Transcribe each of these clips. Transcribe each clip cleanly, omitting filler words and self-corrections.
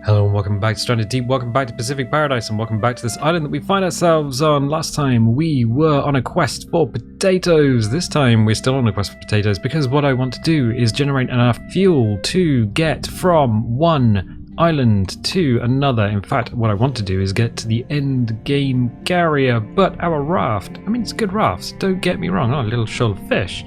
Hello and welcome back to Stranded Deep, welcome back to Pacific Paradise, and welcome back to this island that we find ourselves on. Last time we were on a quest for potatoes. This time we're still on a quest for potatoes because what I want to do is generate enough fuel to get from one island to another. In fact, what I want to do is get to the end game carrier, but our raft, I mean it's good rafts, don't get me wrong. Oh, a little shoal of fish.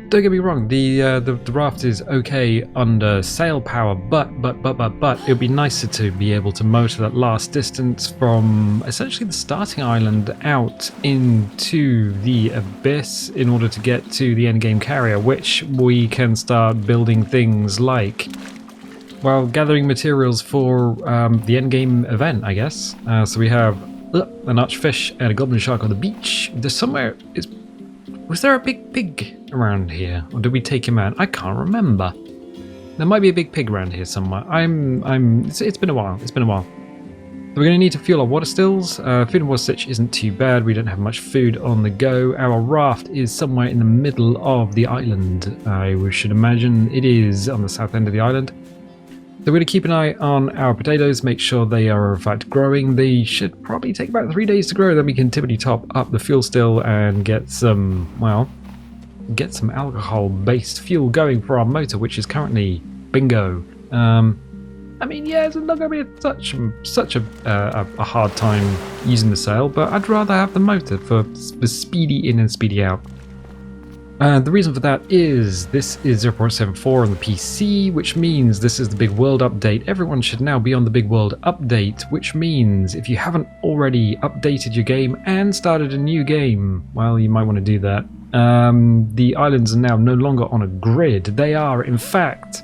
Don't get me wrong, the raft is okay under sail power, but it would be nicer to be able to motor that last distance from essentially the starting island out into the abyss in order to get to the endgame carrier, which we can start building things like, well, gathering materials for the endgame event, I guess. So we have an archfish and a goblin shark on the beach. There's somewhere... Was there a big pig around here, or did we take him out? I can't remember. There might be a big pig around here somewhere. It's been a while. It's been a while. So we're going to need to fuel our water stills. Food and water stitch isn't too bad. We don't have much food on the go. Our raft is somewhere in the middle of the island. I should imagine it is on the south end of the island. So we're going to keep an eye on our potatoes, make sure they are in fact growing. They should probably take about 3 days to grow, then we can tippity top up the fuel still and get some, well, get some alcohol-based fuel going for our motor, which is currently bingo. I mean, yeah, it's not going to be such a hard time using the sail, but I'd rather have the motor for speedy in and speedy out. The reason for that is this is 0.74 on the PC, which means this is the Big World update. Everyone should now be on the Big World update, which means if you haven't already updated your game and started a new game, well, you might want to do that. The islands are now no longer on a grid. They are, in fact,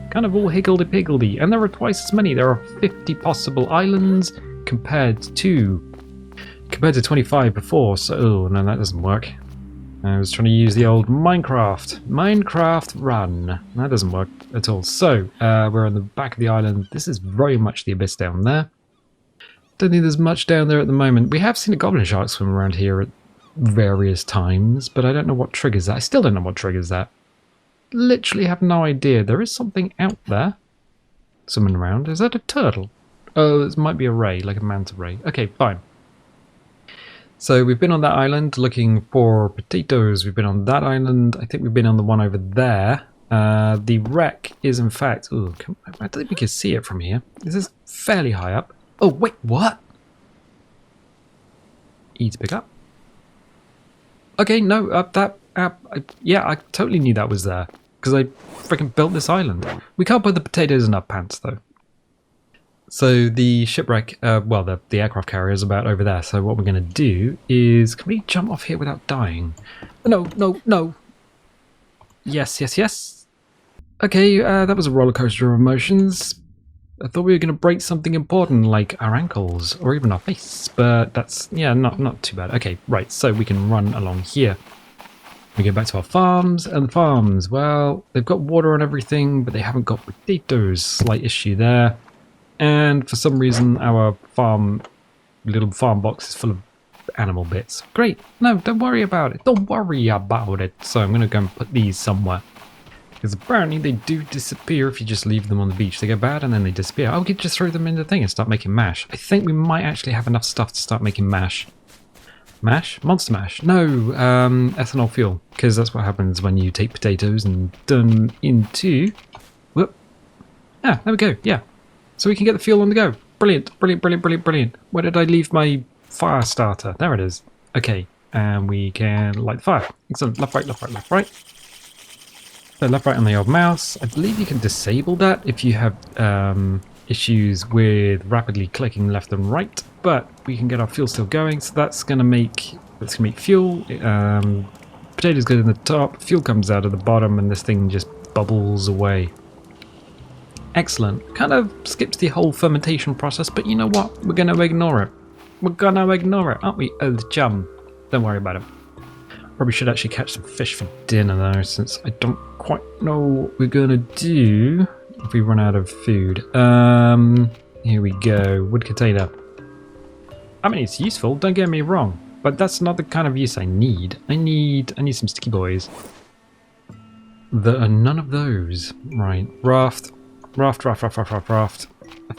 kind of all higgledy-piggledy, and there are twice as many. There are 50 possible islands compared to 25 before, so oh, no, that doesn't work. I was trying to use the old Minecraft run. That doesn't work at all. So, we're on the back of the island. This is very much the abyss down there. Don't think there's much down there at the moment. We have seen a goblin shark swim around here at various times, but I don't know what triggers that. I still don't know what triggers that. Literally have no idea. There is something out there. Swimming around. Is that a turtle? Oh, this might be a ray, like a manta ray. Okay, fine. So we've been on that island looking for potatoes. We've been on that island. I think we've been on the one over there. The wreck is in fact... Ooh, I don't think we can see it from here. This is fairly high up. Oh, wait, what? E to pick up. Okay, no, yeah, I totally knew that was there. Because I freaking built this island. We can't put the potatoes in our pants, though. So the shipwreck, well, the aircraft carrier is about over there. So what we're going to do is, can we jump off here without dying? No, no, no. Yes, yes, yes. Okay, that was a roller coaster of emotions. I thought we were going to break something important like our ankles or even our face, but that's, yeah, not too bad. Okay, right, so we can run along here. We go back to our farms, and the farms, well, they've got water and everything, but they haven't got potatoes. Slight issue there. And for some reason, our little farm box is full of animal bits. Great. No, don't worry about it. Don't worry about it. So I'm going to go and put these somewhere. Because apparently they do disappear if you just leave them on the beach. They go bad and then they disappear. Oh, we could just throw them in the thing and start making mash. I think we might actually have enough stuff to start making mash. Mash? Monster mash? No, ethanol fuel. Because that's what happens when you take potatoes and turn them into... Whoop. Ah, there we go. Yeah. So we can get the fuel on the go. Brilliant, brilliant, brilliant, brilliant, brilliant. Where did I leave my fire starter? There it is. Okay, and we can light the fire. Excellent. Left, right, left, right, left, right. So left, right on the old mouse. I believe you can disable that if you have issues with rapidly clicking left and right. But we can get our fuel still going. So that's going to make fuel. Potatoes go in the top. Fuel comes out of the bottom, and this thing just bubbles away. Excellent. Kind of skips the whole fermentation process, but you know what? We're going to ignore it. We're going to ignore it, aren't we, old chum? Don't worry about it. Probably should actually catch some fish for dinner, though, since I don't quite know what we're going to do if we run out of food. Here we go. Wood container. I mean, it's useful, don't get me wrong, but that's not the kind of use I need. I need some sticky boys. There are none of those. Right. Raft.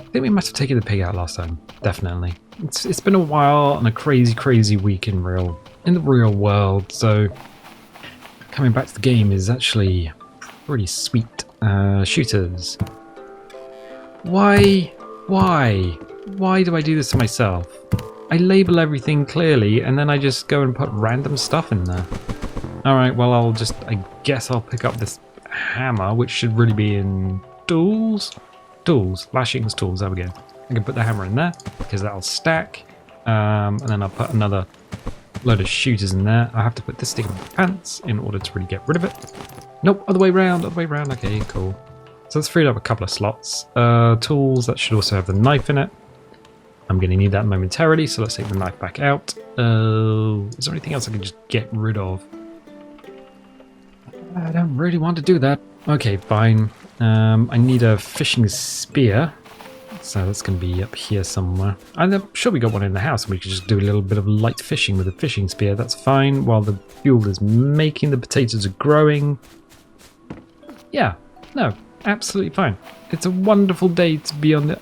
I think we must have taken the pig out last time. Definitely. It's been a while and a crazy week in the real world, so coming back to the game is actually pretty sweet. Shooters. Why do I do this to myself? I label everything clearly and then I just go and put random stuff in there. Alright, well I guess I'll pick up this hammer, which should really be in tools? Tools, lashings tools, there we go. I can put the hammer in there, because that'll stack. And then I'll put another load of shooters in there. I have to put this stick in my pants in order to really get rid of it. Nope, other way round, okay, cool. So that's freed up a couple of slots. Tools, that should also have the knife in it. I'm going to need that momentarily, so let's take the knife back out. Is there anything else I can just get rid of? I don't really want to do that. Okay, fine. I need a fishing spear. So that's going to be up here somewhere. I'm sure we got one in the house and we could just do a little bit of light fishing with a fishing spear. That's fine. While the fuel is making, the potatoes are growing. Yeah, no, absolutely fine. It's a wonderful day to be on the...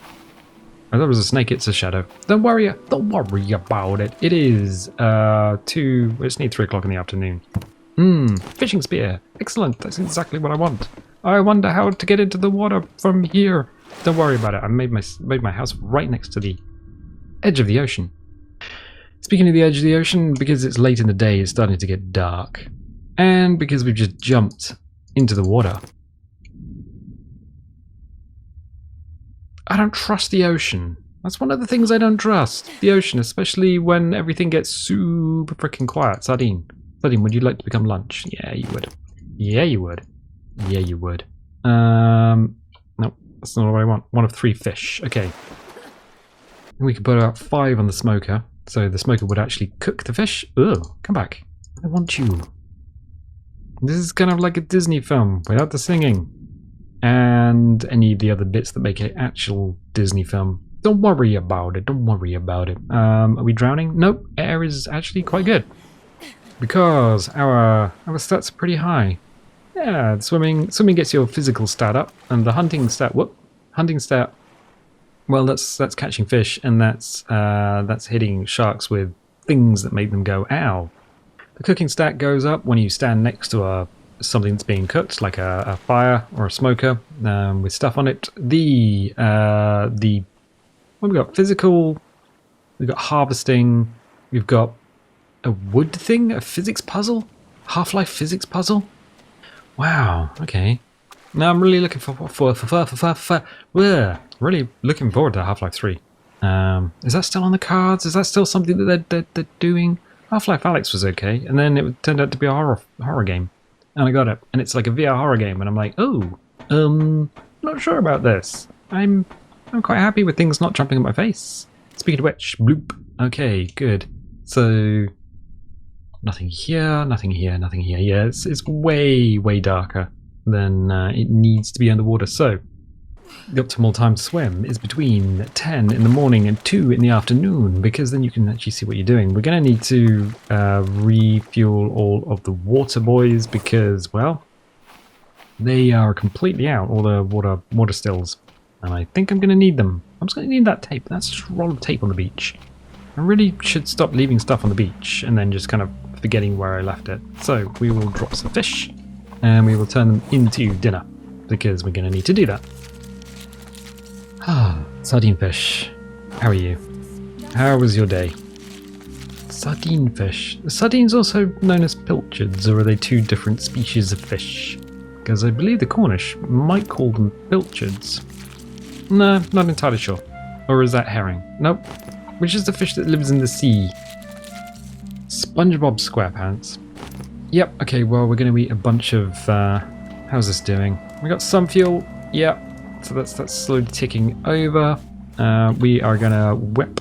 Oh, that was a snake, it's a shadow. Don't worry about it. It is it's near 3 o'clock in the afternoon. Fishing spear. Excellent, that's exactly what I want. I wonder how to get into the water from here. Don't worry about it. I made my house right next to the edge of the ocean. Speaking of the edge of the ocean, because it's late in the day, it's starting to get dark. And because we've just jumped into the water. I don't trust the ocean. That's one of the things I don't trust. The ocean, especially when everything gets super freaking quiet. Sardine, would you like to become lunch? Yeah, you would. Yeah, you would. Yeah, you would. Nope, that's not what I want. 1 of 3 fish. Okay. And we could put about 5 on the smoker. So the smoker would actually cook the fish. Ugh, come back. I want you. This is kind of like a Disney film without the singing. And any of the other bits that make it actual Disney film. Don't worry about it. Don't worry about it. Are we drowning? Nope. Air is actually quite good. Because our stats are pretty high. Yeah, swimming gets your physical stat up, and the hunting stat, well, that's catching fish, and that's hitting sharks with things that make them go ow. The cooking stat goes up when you stand next to something that's being cooked, like a fire or a smoker with stuff on it. What have we got? Physical. We've got harvesting. We've got a wood thing, a physics puzzle, Half-Life physics puzzle. Wow, okay. Now I'm really looking really looking forward to Half-Life 3. Is that still on the cards? Is that still something that they're doing? Half-Life Alyx was okay, and then it turned out to be a horror game. And I got it, and it's like a VR horror game, and I'm like, oh, not sure about this. I'm quite happy with things not jumping in my face. Speaking of which, bloop. Okay, good. So nothing here, nothing here, nothing here. Yeah, it's way darker than it needs to be underwater. So the optimal time to swim is between 10 in the morning and 2 in the afternoon, because then you can actually see what you're doing. We're going to need to refuel all of the water boys because, well, they are completely out, all the water stills. And I think I'm going to need them. I'm just going to need that tape. That's just a roll of tape on the beach. I really should stop leaving stuff on the beach and then just kind of forgetting where I left it. So we will drop some fish and we will turn them into dinner because we're going to need to do that. Sardine fish. How are you? How was your day? Sardine fish. Are sardines also known as pilchards, or are they 2 different species of fish? Because I believe the Cornish might call them pilchards. No, not entirely sure. Or is that herring? Nope. Which is the fish that lives in the sea? SpongeBob SquarePants. Yep, okay, well, we're going to eat a bunch of... how's this doing? We got some fuel. Yep. So that's slowly ticking over. We are going to whip.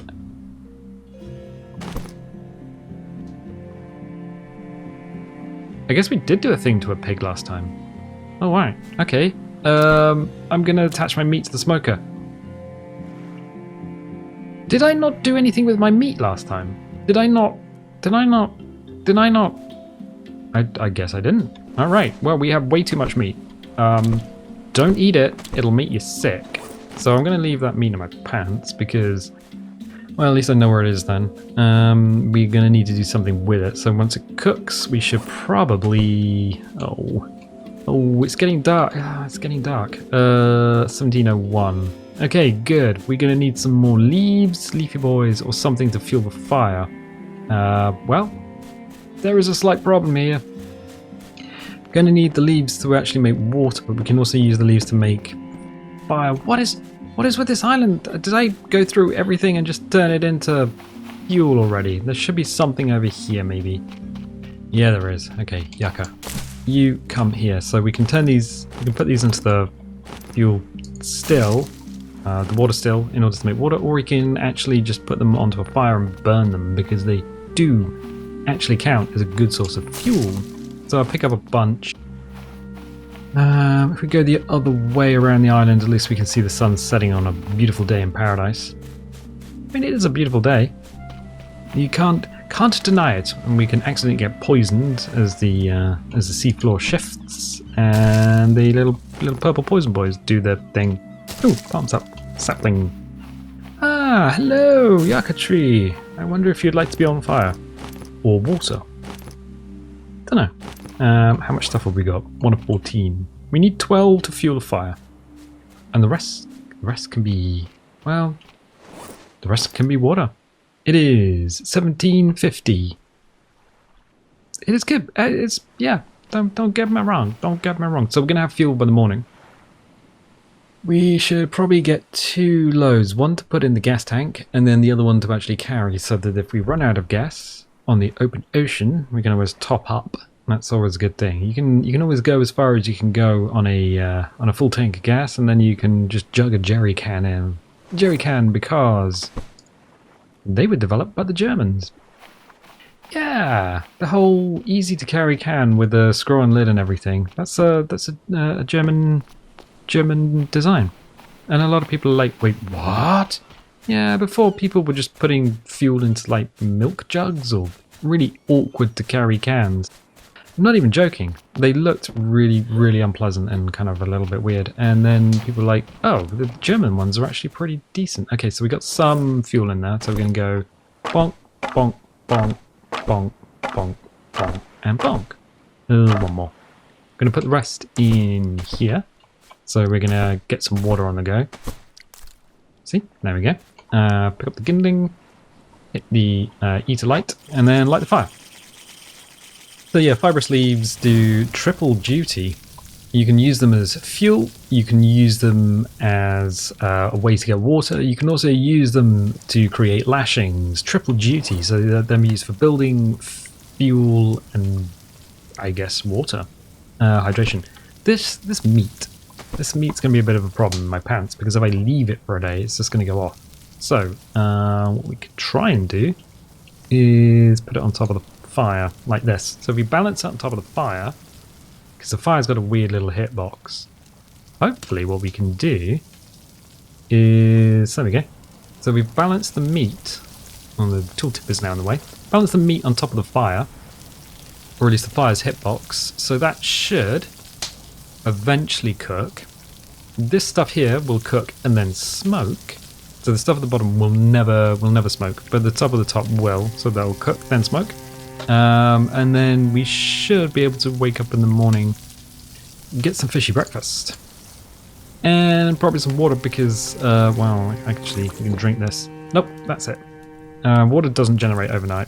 I guess we did do a thing to a pig last time. Oh, right. Okay. I'm going to attach my meat to the smoker. Did I not do anything with my meat last time? Did I not? I guess I didn't. Alright, well, we have way too much meat. Don't eat it. It'll make you sick. So I'm going to leave that meat in my pants because, well, at least I know where it is then. We're going to need to do something with it. So once it cooks, we should probably... Oh, it's getting dark. It's getting dark. 1701. Okay, good. We're going to need some more leaves, leafy boys, or something to fuel the fire. Well, there is a slight problem here. We're going to need the leaves to actually make water, but we can also use the leaves to make fire. What is with this island? Did I go through everything and just turn it into fuel already? There should be something over here, maybe. Yeah, there is. Okay, Yucca. You come here. So we can turn these, we can put these into the fuel still, the water still, in order to make water, or we can actually just put them onto a fire and burn them, because they do actually count as a good source of fuel. So I'll pick up a bunch. If we go the other way around the island, at least we can see the sun setting on a beautiful day in paradise. I mean, it is a beautiful day. You can't deny it, and we can accidentally get poisoned as the seafloor shifts, and the little purple poison boys do their thing. Ooh, palms up, sapling. Ah, hello, yucca tree. I wonder if you'd like to be on fire or water. Don't know. How much stuff have we got? 1 of 14. We need 12 to fuel a fire, and the rest can be, well, the rest can be water. It is 1750. It is good. It's, yeah. Don't get me wrong. Don't get me wrong. So we're gonna have fuel by the morning. We should probably get 2 loads. One to put in the gas tank, and then the other one to actually carry, so that if we run out of gas on the open ocean, we can always top up. That's always a good thing. You can always go as far as you can go on a full tank of gas, and then you can just jug a jerry can in. Jerry can, because they were developed by the Germans. Yeah, the whole easy to carry can with a screw-on lid and everything. That's a German design. And a lot of people are like, wait, what? Yeah, before people were just putting fuel into like milk jugs or really awkward to carry cans. I'm not even joking. They looked really, really unpleasant and kind of a little bit weird. And then people were like, oh, the German ones are actually pretty decent. Okay, so we got some fuel in there. So we're going to go bonk, bonk, bonk, bonk, bonk, bonk, and bonk. One more. I'm going to put the rest in here. So we're going to get some water on the go. See? There we go. Pick up the kindling, hit the eater light, and then light the fire. So yeah, fibrous leaves do triple duty. You can use them as fuel, you can use them as a way to get water, you can also use them to create lashings, triple duty, so they're used for building, fuel, and I guess water, hydration. This meat's going to be a bit of a problem in my pants, because if I leave it for a day, it's just going to go off. So what we could try and do is put it on top of the fire like this. So if we balance it on top of the fire, because the fire's got a weird little hitbox, hopefully what we can do is, there we go. So we've balanced the meat, well, the tooltip is now in the way, balance the meat on top of the fire, or at least the fire's hitbox, so that should eventually cook. This stuff here will cook and then smoke. So the stuff at the bottom will never smoke, but the top of the top will, so that'll cook, then smoke. And then we should be able to wake up in the morning, get some fishy breakfast, and probably some water because, well, actually, you can drink this. Nope, that's it. Water doesn't generate overnight.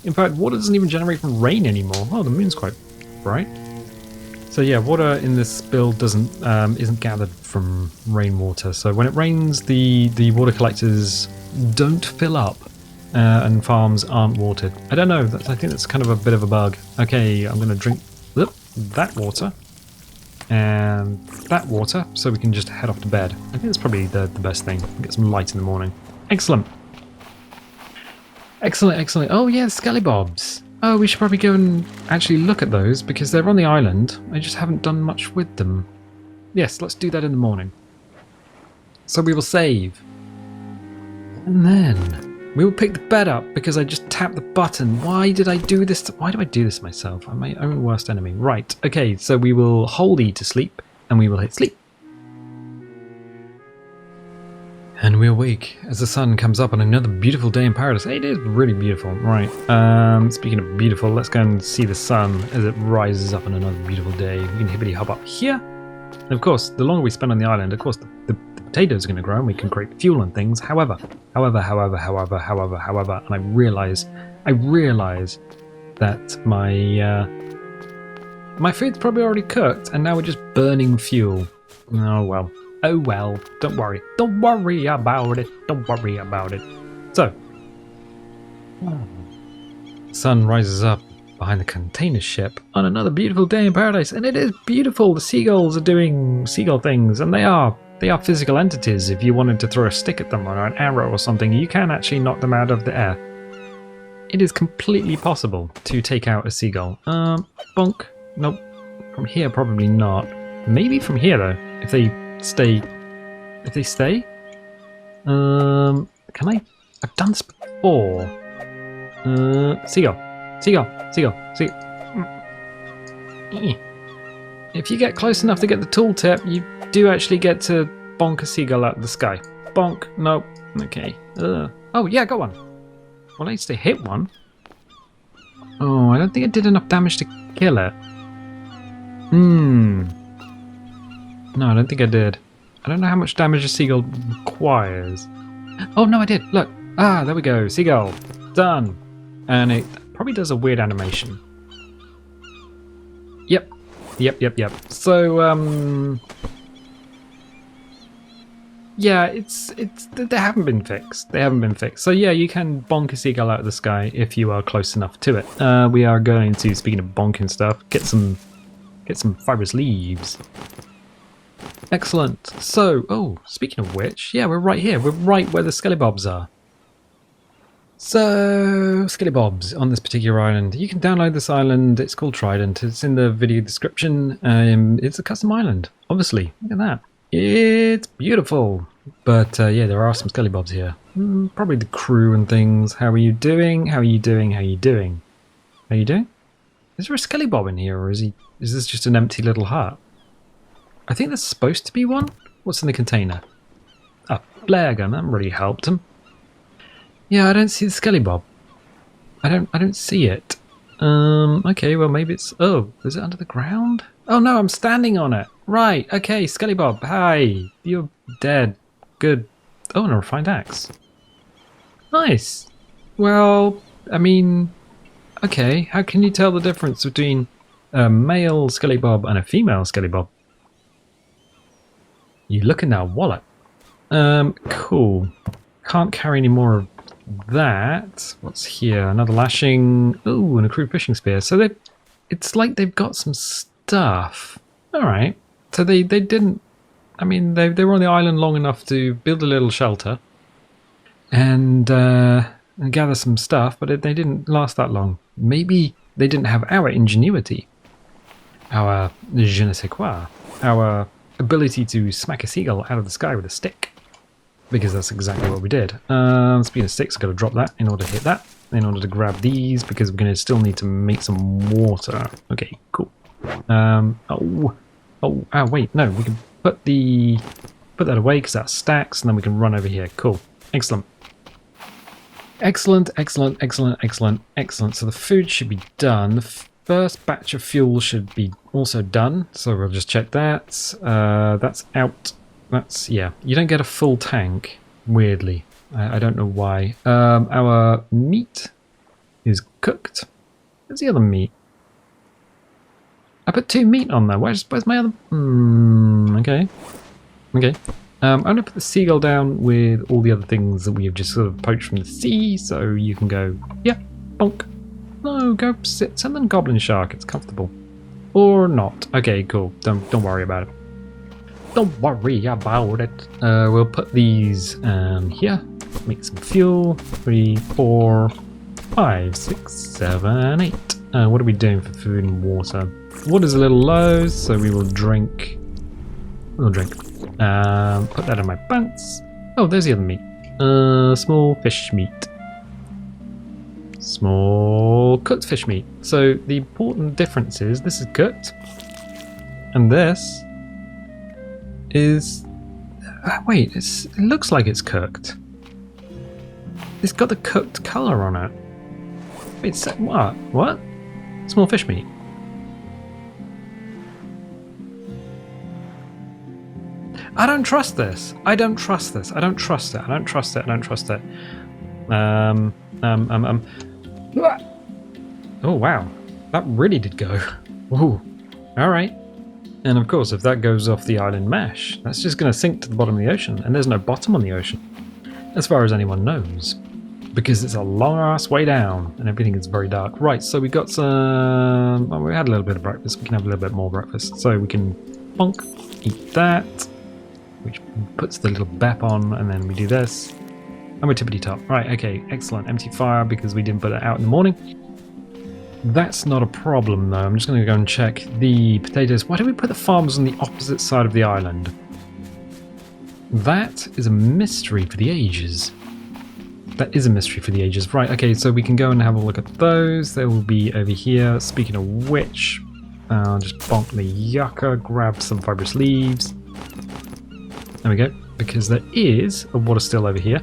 In fact, water doesn't even generate from rain anymore. Oh, the moon's quite bright. So yeah, water in this build isn't gathered from rainwater. So when it rains, the water collectors don't fill up. And farms aren't watered. I don't know, I think that's kind of a bit of a bug. Okay, I'm going to drink that water and that water so we can just head off to bed. I think that's probably the best thing. Get some light in the morning. Excellent. Excellent, excellent. Oh yeah, scallybobs. Oh, we should probably go and actually look at those because they're on the island. I just haven't done much with them. Yes, let's do that in the morning. So we will save. And then we will pick the bed up because I just tapped the button. Why did I do this? Why do I do this myself? I'm my own worst enemy. Right. Okay, so we will hold E to sleep and we will hit sleep. And we awake as the sun comes up on another beautiful day in paradise. It is really beautiful, right? Speaking of beautiful, let's go and see the sun as it rises up on another beautiful day. We can hippity hop up here. And of course, the longer we spend on the island, of course, the potatoes are going to grow and we can create fuel and things. However, and I realise that my food's probably already cooked and now we're just burning fuel. Oh well. Oh well, don't worry. Don't worry about it. Don't worry about it. So, sun rises up behind the container ship on another beautiful day in paradise, and it is beautiful. The seagulls are doing seagull things, and they are physical entities. If you wanted to throw a stick at them or an arrow or something, you can actually knock them out of the air. It is completely possible to take out a seagull. Bonk. Nope. From here, probably not. Maybe from here though, if they stay. Can I? I've done this before. Seagull. If you get close enough to get the tooltip, you do actually get to bonk a seagull out of the sky. Bonk. Nope. Okay. Oh yeah, got one. Well, at least I hit one. Oh, I don't think it did enough damage to kill it. No, I don't think I did. I don't know how much damage a seagull requires. Oh, no, I did. Look. Ah, there we go. Seagull. Done. And it probably does a weird animation. Yep. So, yeah, they haven't been fixed. So yeah, you can bonk a seagull out of the sky if you are close enough to it. We are going to, speaking of bonking stuff, get some fibrous leaves. Excellent. So, speaking of which, yeah, we're right here. We're right where the skellybobs are. So, skellybobs on this particular island. You can download this island. It's called Trident. It's in the video description. It's a custom island, obviously. Look at that. It's beautiful. But, yeah, there are some skellybobs here. Probably the crew and things. How are you doing? Is there a skellybob in here, or is this just an empty little hut? I think there's supposed to be one. What's in the container? A flare gun. That really helped him. Yeah, I don't see the skellybob. I don't see it. Okay, well maybe it's... Oh, is it under the ground? Oh no, I'm standing on it. Right, okay, skellybob. Hi. You're dead. Good. Oh, and a refined axe. Nice. Well, I mean... Okay, how can you tell the difference between a male skellybob and a female skellybob? You look in that wallet. Cool. Can't carry any more of that. What's here? Another lashing. Ooh, and a crude fishing spear. So it's like they've got some stuff. Alright. So they didn't... I mean, they were on the island long enough to build a little shelter. And gather some stuff, but they didn't last that long. Maybe they didn't have our ingenuity. Our je ne sais quoi. Our ability to smack a seagull out of the sky with a stick, because that's exactly what we did. Speaking of sticks, I've got to drop that in order to hit that, in order to grab these, because we're going to still need to make some water. Okay, cool. Wait, no, we can put that away because that stacks, and then we can run over here. Cool, excellent. Excellent. So the food should be done. The first batch of fuel should be also done, so we'll just check that. That's out. That's, yeah, you don't get a full tank, weirdly. I don't know why. Our meat is cooked. Where's the other meat? I put 2 meat on there. Where's my other... Okay. I'm going to put the seagull down with all the other things that we have just sort of poached from the sea, so you can go, yeah, bonk. No, go sit on the goblin shark, it's comfortable. Or not. Okay, cool. Don't worry about it. Don't worry about it. We'll put these here. Make some fuel. 3, 4, 5, 6, 7, 8. What are we doing for food and water? Water's a little low, so we will drink. We'll drink. Put that in my pants. Oh, there's the other meat. Small fish meat. Small cooked fish meat. So the important difference is this is cooked, and this is Wait, it looks like it's cooked. It's got the cooked colour on it. Wait, what? What? Small fish meat. I don't trust this. I don't trust this. I don't trust it. I don't trust it. I don't trust it. Oh, wow. That really did go. Ooh. All right. And of course, if that goes off the island mesh, that's just going to sink to the bottom of the ocean. And there's no bottom on the ocean, as far as anyone knows. Because it's a long-ass way down, and everything is very dark. Right, so we got some... Well, we had a little bit of breakfast. We can have a little bit more breakfast. So we can bonk, eat that, which puts the little bep on, and then we do this. And we're tippity top. Right, okay, excellent. Empty fire because we didn't put it out in the morning. That's not a problem, though. I'm just going to go and check the potatoes. Why do we put the farms on the opposite side of the island? That is a mystery for the ages. That is a mystery for the ages. Right, okay, so we can go and have a look at those. They will be over here. Speaking of which, I'll just bonk the yucca, grab some fibrous leaves. There we go, because there is a water still over here.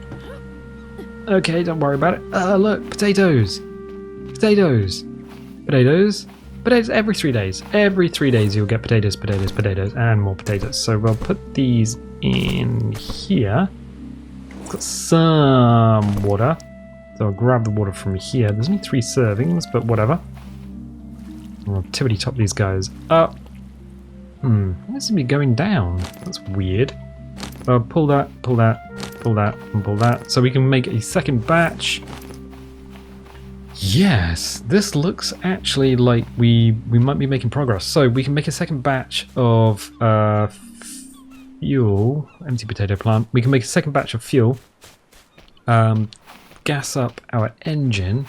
Okay, don't worry about it. Look, potatoes. Potatoes. Potatoes. Potatoes every 3 days. Every 3 days you'll get potatoes, potatoes, potatoes, and more potatoes. So we'll put these in here. Got some water, so I'll grab the water from here. There's only 3 servings, but whatever. I'll tippity top these guys up. Why seem to be going down? That's weird. Pull that, pull that, pull that, and pull that, so we can make a second batch. Yes, this looks actually like we might be making progress. So we can make a second batch of fuel, empty potato plant. We can make a second batch of fuel, gas up our engine.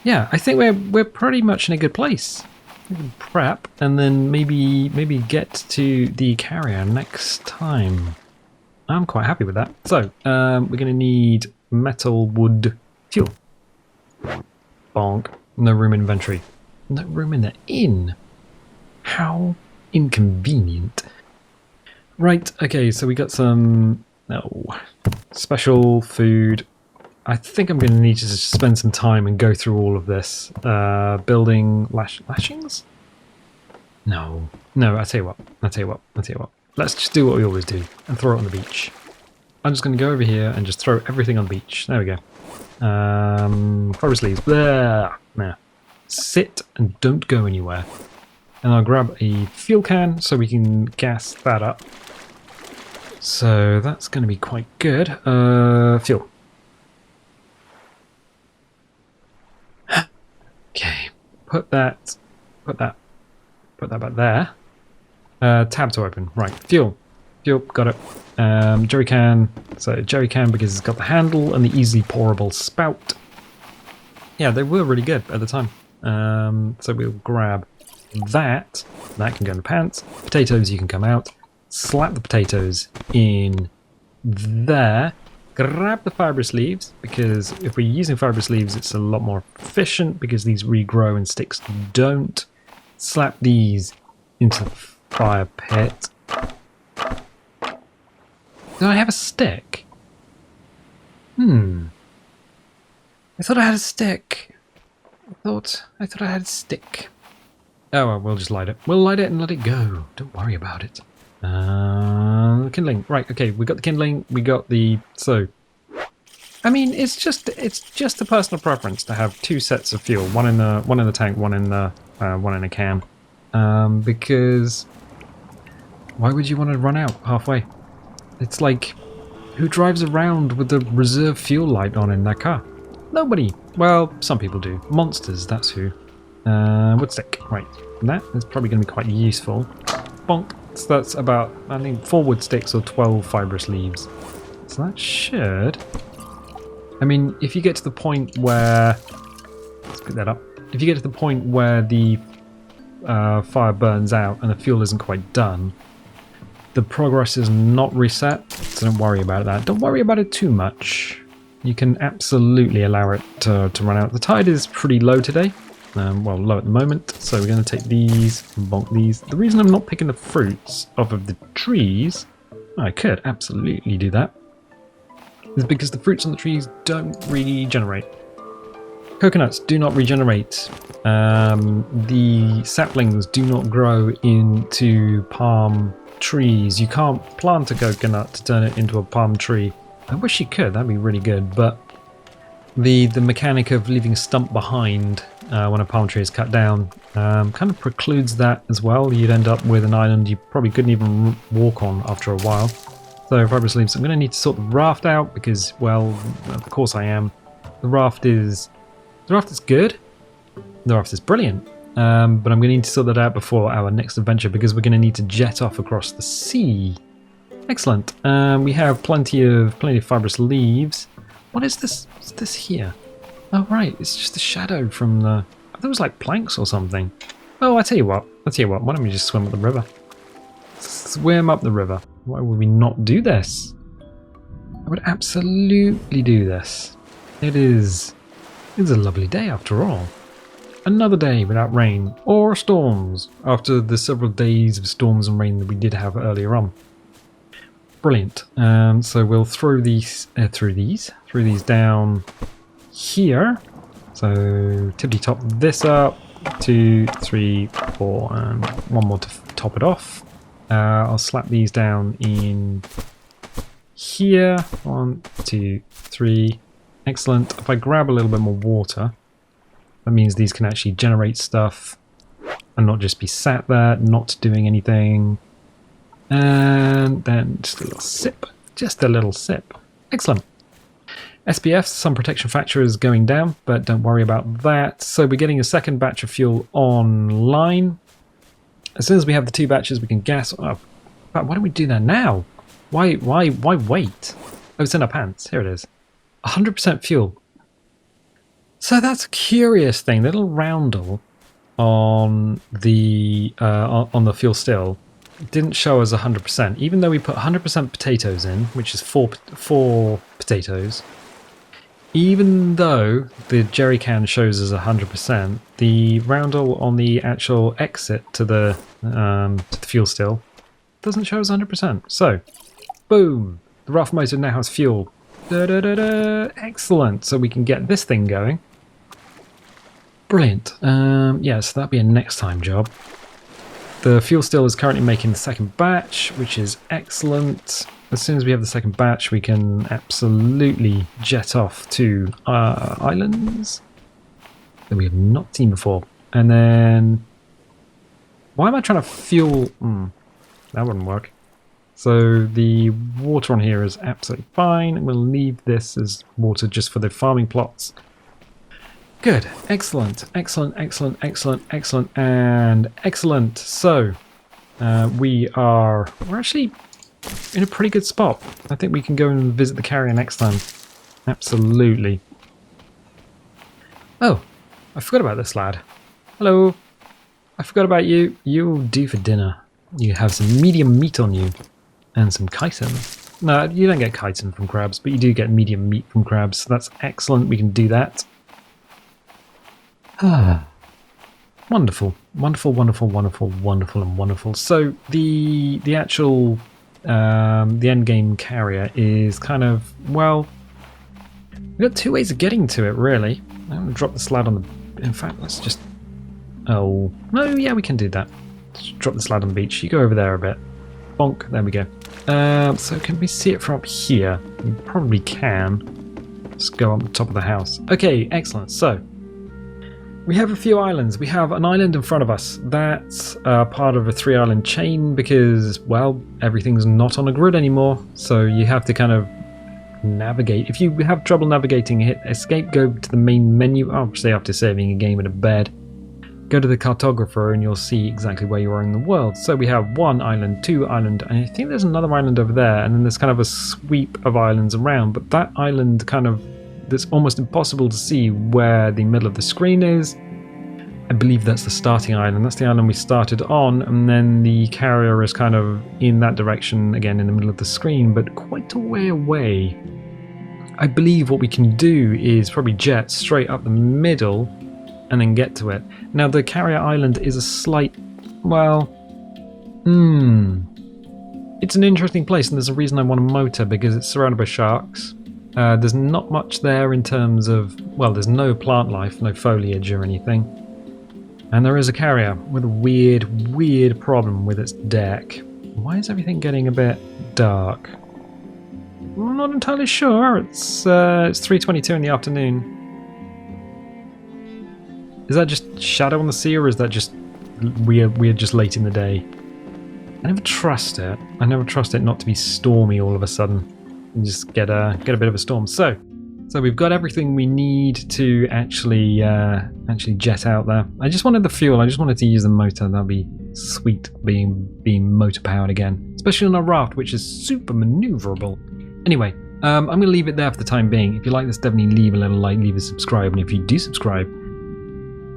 Yeah, I think we're pretty much in a good place. We can prep and then maybe get to the carrier next time. I'm quite happy with that. So we're going to need metal, wood, fuel. Bonk. No room in inventory. No room in the inn. How inconvenient. Right, okay, so we got some special food. I think I'm going to need to just spend some time and go through all of this. Building lashings? No, I tell you what. Let's just do what we always do and throw it on the beach. I'm just going to go over here and just throw everything on the beach. There we go. Forest leaves. There. Now, sit and don't go anywhere. And I'll grab a fuel can so we can gas that up. So that's going to be quite good. Fuel. Okay. Put that back there. Tab to open. Right. Fuel. Got it. Jerry can. So jerry can because it's got the handle and the easily pourable spout. Yeah, they were really good at the time. So we'll grab that. That can go in the pants. Potatoes, you can come out. Slap the potatoes in there. Grab the fibrous leaves, because if we're using fibrous leaves, it's a lot more efficient because these regrow and sticks don't. Slap these into the fire pit. Do I have a stick? I thought I had a stick. I thought I had a stick. Oh well, we'll just light it. We'll light it and let it go. Don't worry about it. Kindling. Right, okay, we got the kindling, we got the... So, I mean, it's just a personal preference to have 2 sets of fuel. One in the tank, one in a can. Because... why would you want to run out halfway? It's like, who drives around with the reserve fuel light on in their car? Nobody. Well, some people do. Monsters, that's who. Wood stick. Right. That is probably going to be quite useful. Bonk. So that's about, I think, 4 wood sticks or 12 fibrous leaves. So that should... I mean, if you get to the point where... Let's pick that up. If you get to the point where the fire burns out and the fuel isn't quite done, the progress is not reset, so don't worry about that. Don't worry about it too much. You can absolutely allow it to run out. The tide is pretty low today. Well, low at the moment, so we're going to take these and bonk these. The reason I'm not picking the fruits off of the trees I could absolutely do that. It's because the fruits on the trees don't regenerate. Coconuts do not regenerate. The saplings do not grow into palm trees. You can't plant a coconut to turn it into a palm tree. I wish you could, that'd be really good, but the mechanic of leaving a stump behind when a palm tree is cut down kind of precludes that as well. You'd end up with an island you probably couldn't even walk on after a while. So fibrous leaves, I'm going to need to sort the raft out because, well, of course I am. The raft is good. The raft is brilliant. But I'm going to need to sort that out before our next adventure because we're going to need to jet off across the sea. Excellent. We have plenty of fibrous leaves. What is this? What's this here? Oh right, it's just a shadow from the. I thought it was like planks or something. Oh, I tell you what. Why don't we just swim up the river? Swim up the river. Why would we not do this? I would absolutely do this. It's a lovely day after all. Another day without rain or storms after the several days of storms and rain that we did have earlier on. Brilliant. So we'll throw these down here. So tippity top this up. 2, 3, 4, and one more to top it off. I'll slap these down in here. 1, 2, 3. Excellent. If I grab a little bit more water, that means these can actually generate stuff and not just be sat there, not doing anything. And then just a little sip. Just a little sip. Excellent. SPF, sun protection factor is going down, but don't worry about that. So we're getting a second batch of fuel online. As soon as we have the 2 batches, we can gas up. But why don't we do that now? Why wait? Oh, it's in our pants. Here it is. 100% fuel. So that's a curious thing. The little roundel on the fuel still didn't show us 100%, even though we put 100% potatoes in, which is four potatoes. Even though the jerry can shows us 100%, the roundel on the actual exit to the fuel still doesn't show us 100%. So, boom! The raft motor now has fuel. Excellent! So we can get this thing going. Brilliant. Yeah, so that'll be a next time job. The fuel still is currently making the second batch, which is excellent. As soon as we have the second batch, we can absolutely jet off to islands that we have not seen before. And then... why am I trying to fuel... that wouldn't work. So the water on here is absolutely fine. We'll leave this as water just for the farming plots. Good. Excellent. Excellent, excellent, excellent, excellent, and excellent. So we're actually in a pretty good spot. I think we can go and visit the carrier next time. Absolutely. Oh, I forgot about this lad. Hello. I forgot about you. You'll do for dinner. You have some medium meat on you. And some chitin. No, you don't get chitin from crabs, but you do get medium meat from crabs. So that's excellent. We can do that. Wonderful. Wonderful, wonderful, wonderful, wonderful, and wonderful. So the actual the end game carrier is kind of, well, we've got 2 ways of getting to it, really. I'm going to drop the slab on the... in fact, let's just... oh, no, yeah, we can do that. Just drop the slab on the beach. You go over there a bit. Bonk, there we go. So can we see it from up here? We probably can. Let's go on the top of the house. Okay, excellent. So, we have a few islands. We have an island in front of us. That's part of a 3-island chain because, well, everything's not on a grid anymore. So you have to kind of navigate. If you have trouble navigating, hit escape, go to the main menu. Obviously, after saving a game in a bed, go to the cartographer and you'll see exactly where you are in the world. So we have 1 island, 2 island, and I think there's another island over there. And then there's kind of a sweep of islands around. But that island kind of... it's almost impossible to see where the middle of the screen is. I believe that's the starting island. That's the island we started on, and then the carrier is kind of in that direction again in the middle of the screen, but quite a way away. I believe what we can do is probably jet straight up the middle and then get to it. Now the carrier island is a slight, well, It's an interesting place, and there's a reason I want a motor, because it's surrounded by sharks. There's not much there in terms of, well, there's no plant life, no foliage or anything. And there is a carrier with a weird problem with its deck. Why is everything getting a bit dark? I'm not entirely sure. It's 3:22 in the afternoon. Is that just shadow on the sea, or is that just we're just late in the day? I never trust it. I never trust it not to be stormy all of a sudden and just get a bit of a storm. So we've got everything we need to actually jet out there. I just wanted the fuel. I just wanted to use the motor. That'd be sweet, being motor powered again, especially on a raft, which is super maneuverable. Anyway, I'm going to leave it there for the time being. If you like this, definitely leave a little like, leave a subscribe, and if you do subscribe,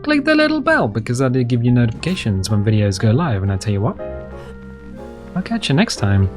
click the little bell, because that'll give you notifications when videos go live. And I tell you what, I'll catch you next time.